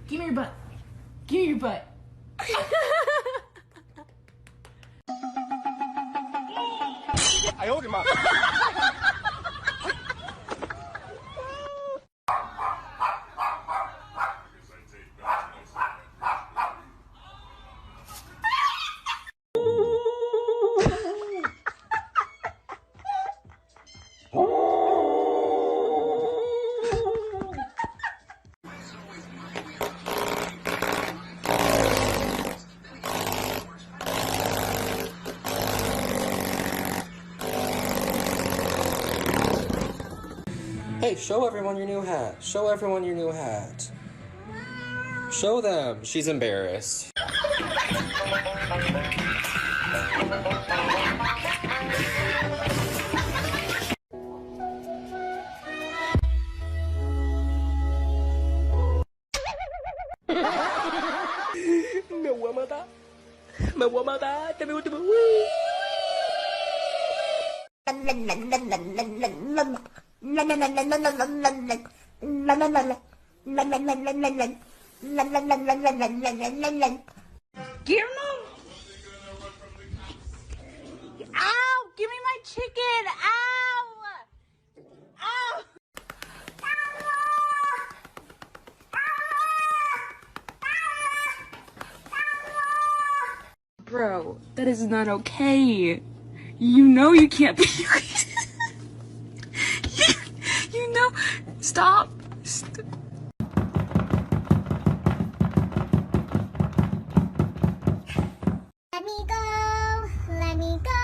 Give me your butt. Give me your butt. Hey, show everyone your new hat. Show everyone your new hat. Show them. She's embarrassed. Me voy a matar. Me voy a matar. Te me voy Guillermo? Ow! Give me my chicken! Ow! Ow! Bro, that is not okay. You know you can't be. you know. Stop. Let me go, let me go.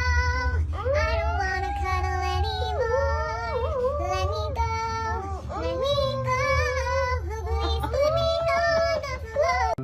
I don't wanna cuddle anymore. Let me go, let me go. Please put me on the floor.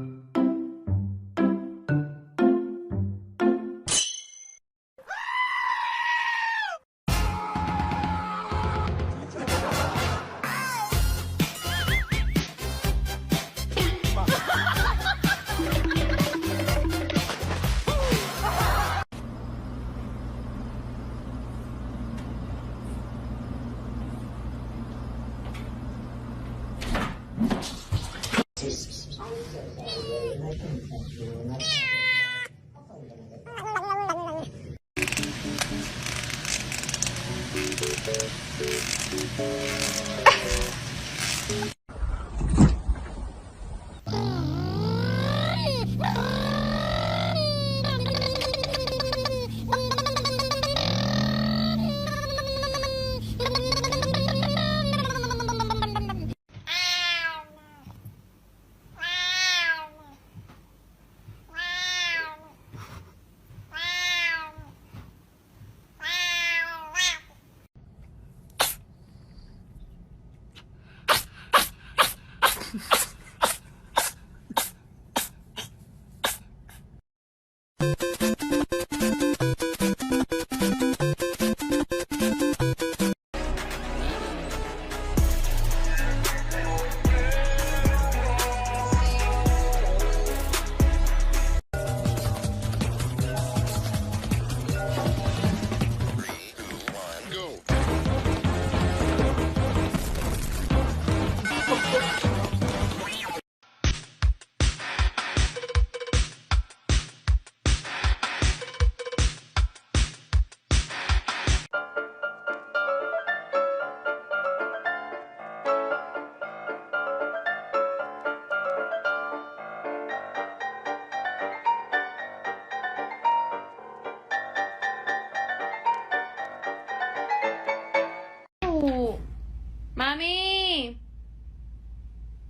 Mommy!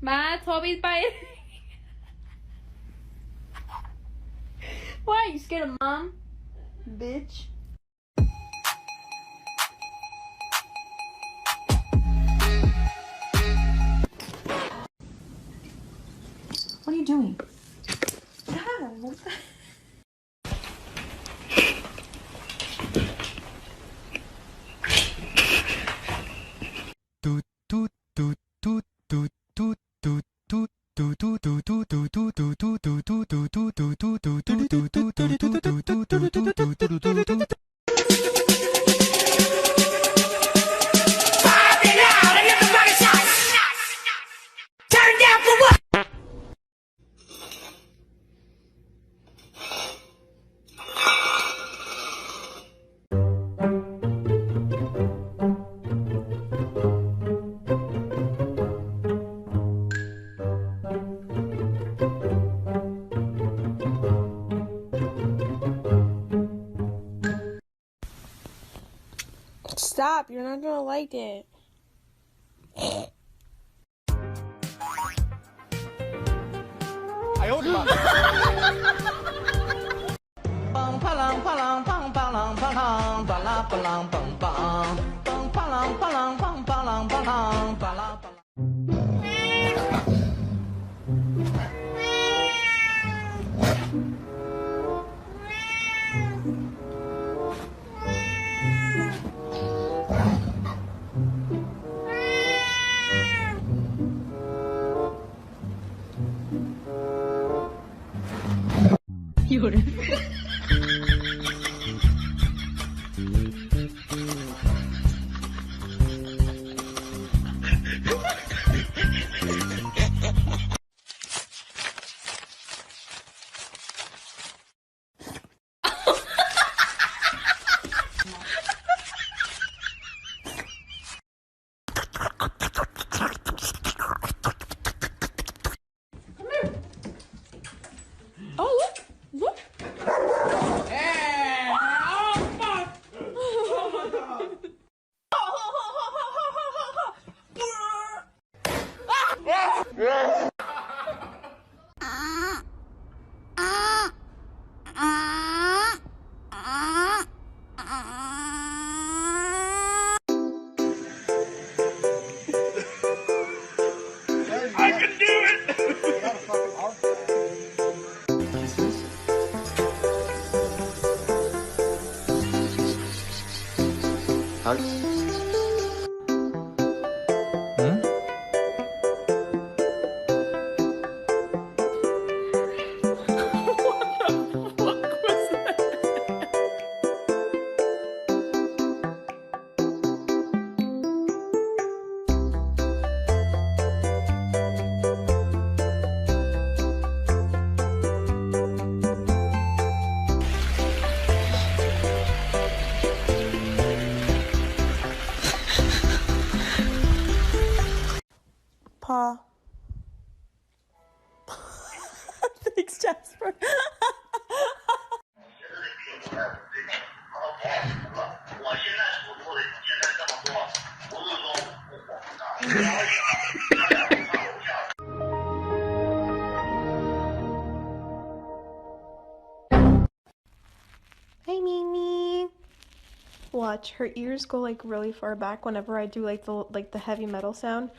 Ma, Toby's biting. Why? You scared of mom? Bitch. What are you doing? God, what the... Stop, you're not gonna like it. Oh, look. Pa. Thanks, Jasper. Hey, Mimi. Watch, her ears go like really far back whenever I do like the heavy metal sound.